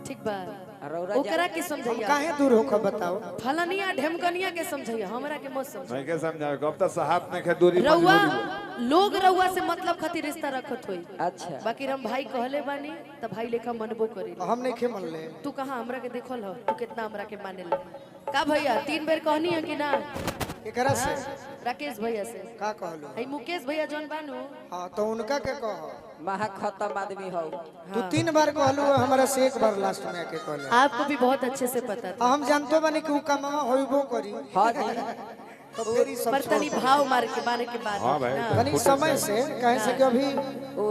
ठीक बा ओकरा के समझैया काहे दूर होकर बताओ फलानिया ढेमकनिया के समझैया हमरा के मत समझ मैं के समझावे कब तक साहब ने के दूरी रउआ लोग रउआ से मतलब खातिर रिश्ता रखत होई अच्छा बाकी हम भाई कहले बानी त भाई लेखा मनबो करी हम नहीं खे मन ले तू कहां हमरा के देखल हो तू कितना हमरा के माने ले का भैया 3 बेर कहनी है कि ना एकरा से राकेश भैया से का कहलो आई मुकेश भैया जौन बानू हां तो उनका के कहो महा खत्म आदमी हो तू 3 बार कहलू हमरा से एक बार लास्ट में आके कहले आपको भी बहुत अच्छे से पता था हम जानतो बानी कि उ कमावा होइबो करी हां जी तो फिर ई सब पर तनी भाव मार के बाने के बाद हां भाई ना। तनी समय से कहे से कि अभी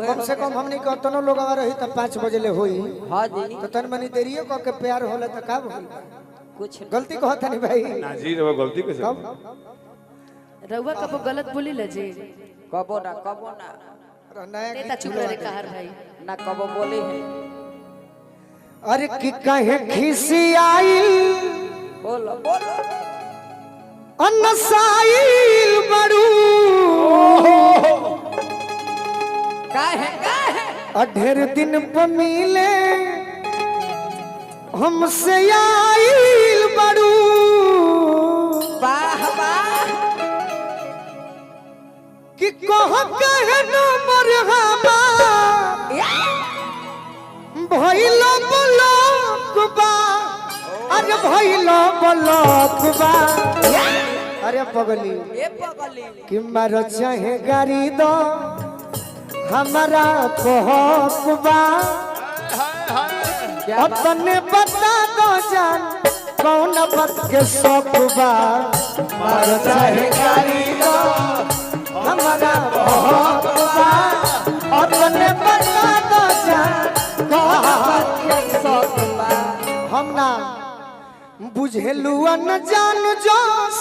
कम से कम हमनी के तनो लोग आ रही त 5 बजे ले होई हां जी तो तन मनी देरियो क के प्यार होला त का होई कुछ गलती कहत नहीं भाई ना जी रे गलती कैसे रउआ कबो गलत बोली ले जी कबो ना नया नेता चुप रहे कहर भाई ना कबो बोली है अरे कि कहे खिसी आई बोलो अनसाइल बड़ू काहे अढेर दिन पे मिले हमसे आइल बड़ू वाह वाह कि कह कहे न मरहबा भइलो बलक बा अरे भइलो बलक बा अरे पगली ए पगली कि मारो चाहे गाड़ी दो हमारा कहबा अपने बता दो जान कौन बात के शौकबा मारो चाहे गाड़ी दो हमारा कहबा अपने बता दो जान कौन बात के शौकबा हम ना बुझेलू न जान जोश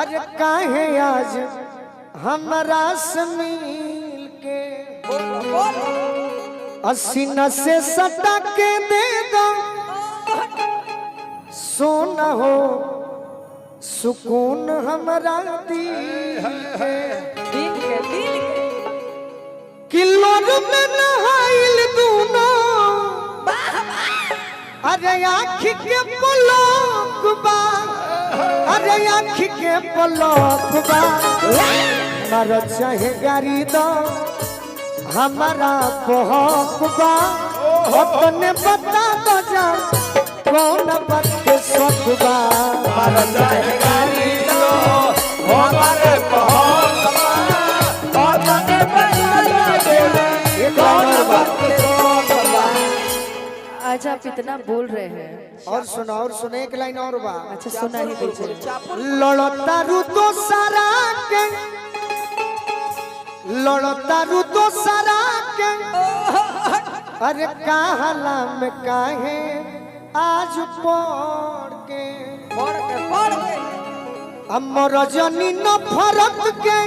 अरे काहे आज हमरा से मिल के सीना से सटा के दे दो सोना हो सुकून हमरा दिल के किलोर में नहाइल दूनो अरे आँख के पलक बा अरे आँख के पलक बा मारो चाहे गाड़ी दो हमारा कहक बा अपने बता दो जा कौन बात के शौक बा मारो चाहे गाड़ी दो हमारे कहक बा अपने बता दो जा कौन बात के शौक बा आज आप इतना बोल रहे हैं और सुनो और सुने एक लाइन और बा अच्छा सुना ही दीजिए लड़ता रू तो सारा के लड़ता रू तो सारा के अरे कहला में काहे आज पढ़ के अमर रजनी न फरक के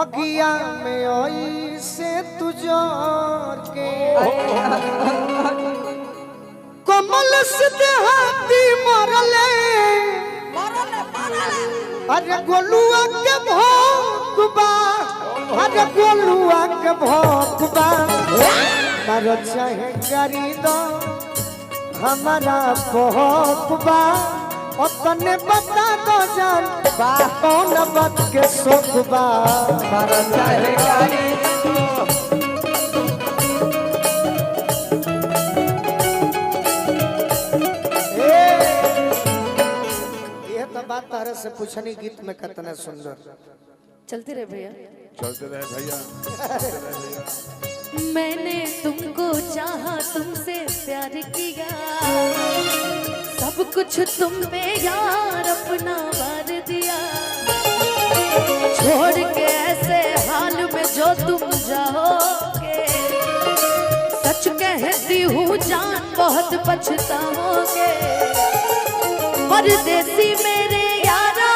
अगिया में आई से तुझर के कमल से देहाती मरले अरे गोलुआ के भोकबा अरे गोलुआ के भोकबा मारो चाहे गाड़ी दो हमारा भोकबा अपने बता दो जान कौन बात के शौकबा मारो चाहे गाड़ी बात तारा से पूछनी गीत में कितना सुंदर चलते रहे भैया चलते रहे भैया मैंने तुमको चाहा तुमसे प्यार किया सब कुछ तुम पे यार अपना वार दिया छोड़ के ऐसे हाल में जो तुम जाओगे सच कहती हूँ जान बहुत पछताओगे परदेसी मेरे यारा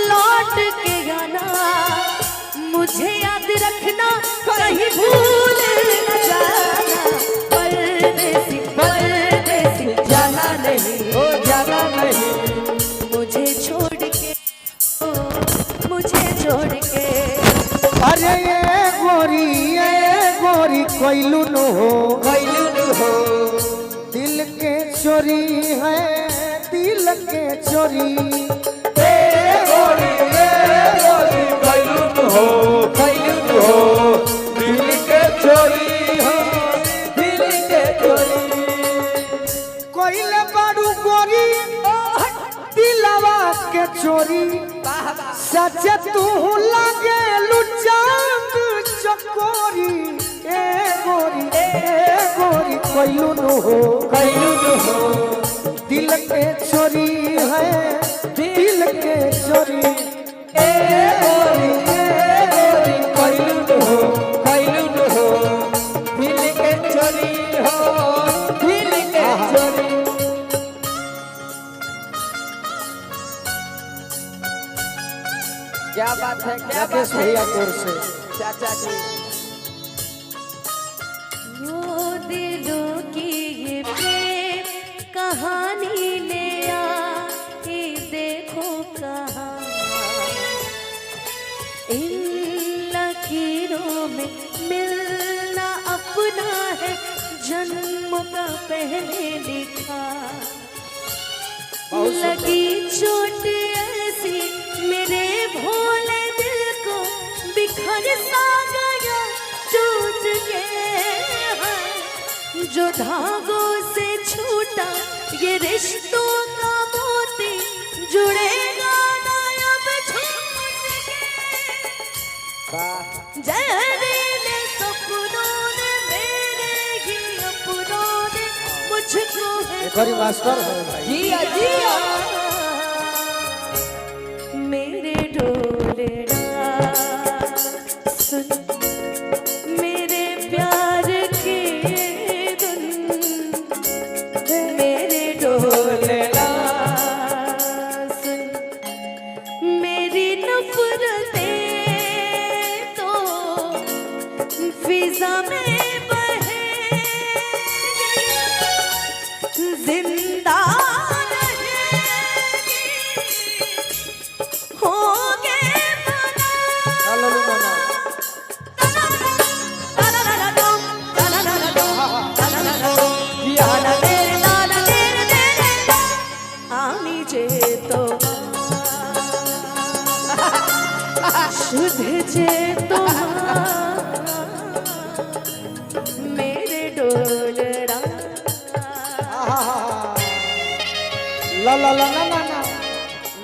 लौट के आना मुझे याद रखना कहीं भूल न जाना परदेसी परदेसी जाना नहीं मुझे छोड़ के मुझे छोड़ के अरे ये गोरी कोइलू नु हो कैलू नु हो दिल के चोरी है दिल के चोरी कैलू नु हो कैलू नु हो दिल के चोरी हो दिल के चोरी कोइले बारू गोरी दिलवा के चोरी वाह वाह सच तू लागे लुचांद चकोरी ए गोरी कोइलू नु हो कैलू नु हो दिल के चोरी है दिल के चोरी कैलू नु हो कैलू नु हो दिल के चोरी हो दिल के चोरी क्या बात है क्या राकेश बात है भैया कोर से चाचा जी वो दिलों की ये प्रेम कहानी ले आई देखो कहाँ इन लकीरों में मिलना अपना है जन्म का पहले लिखा लगी चोट ऐसी मेरे भोले दिल को बिखर सा गया टूट के है जो धागों से छूटा ये रिश्तों का मोती जुड़ेगा ना अब छूट के जहरीले सपनों ने मेरे ही अपनों ने मुझको है एक बारी मास्टर हो भाई जिया जिया मेरे डोलेरा सुन मेरे प्यार के धुन मेरे डोलेरा सुन मेरी नफरतें तो फिजा में बहे जिंदा होगे चलो मना शुद्ध जे तो मेरे डोलरा ला ला ला ना ना ना ना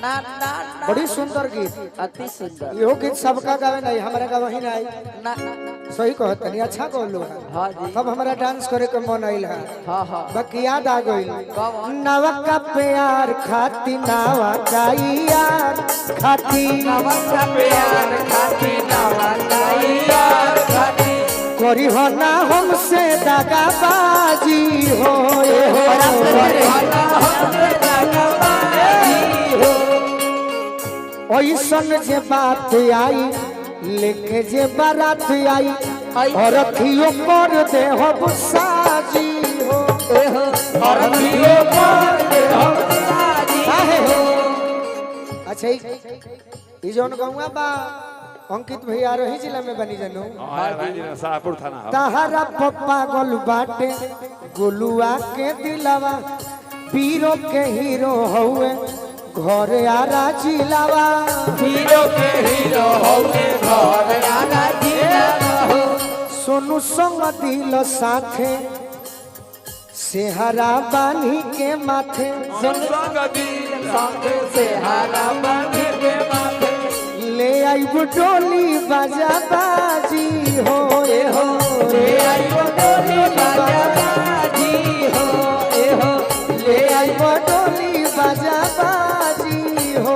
ना ना बड़ी सुंदर गीत अति सुंदर इहो गीत सबका गावे नहीं हमारे गावे ही नहीं ना सही कहत नहीं अच्छा कहलू है हाँ जी अब हमारा डांस करे के मन आइल है हाँ हाँ बाकी याद आ गइल कब नवा का प्यार खाती नवा का यार खाती का प्यार खाती नवा का यार खाती करी हो ना हमसे दगाबाजी हो ये हो ऐसन जे बात आई लेके जे बारात आई और अखियों पर दे हो साजी हो और अखियों पर दे हो काहे हो अच्छा ई जोन गौवा बा अंकित भैया रही जिला में बनी जनू हां भाई जी शाहपुर थाना तहरा पप्पा गोल बाटे गोलुआ के दिलावा पीरो के हीरो हउए घर आरा जिलावा हीरो के हीरो होके घर आना जिलावा सोनू संग दिल साथे सेहरा बानी के माथे संग दिल संग से हारा बांध के माथे ले आई डोली बाजा बाजी हो ए हो ले आई डोली बाजा बाजी हो ए हो ले आई डोली बाजा बाजी हो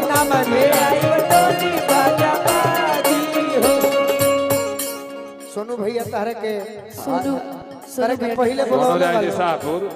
नाम ले आई डोली बाजा बाजी हो सोनू भैया तारे के सुनो तारे के पहले सोनू बोलो राय जी शाहपुर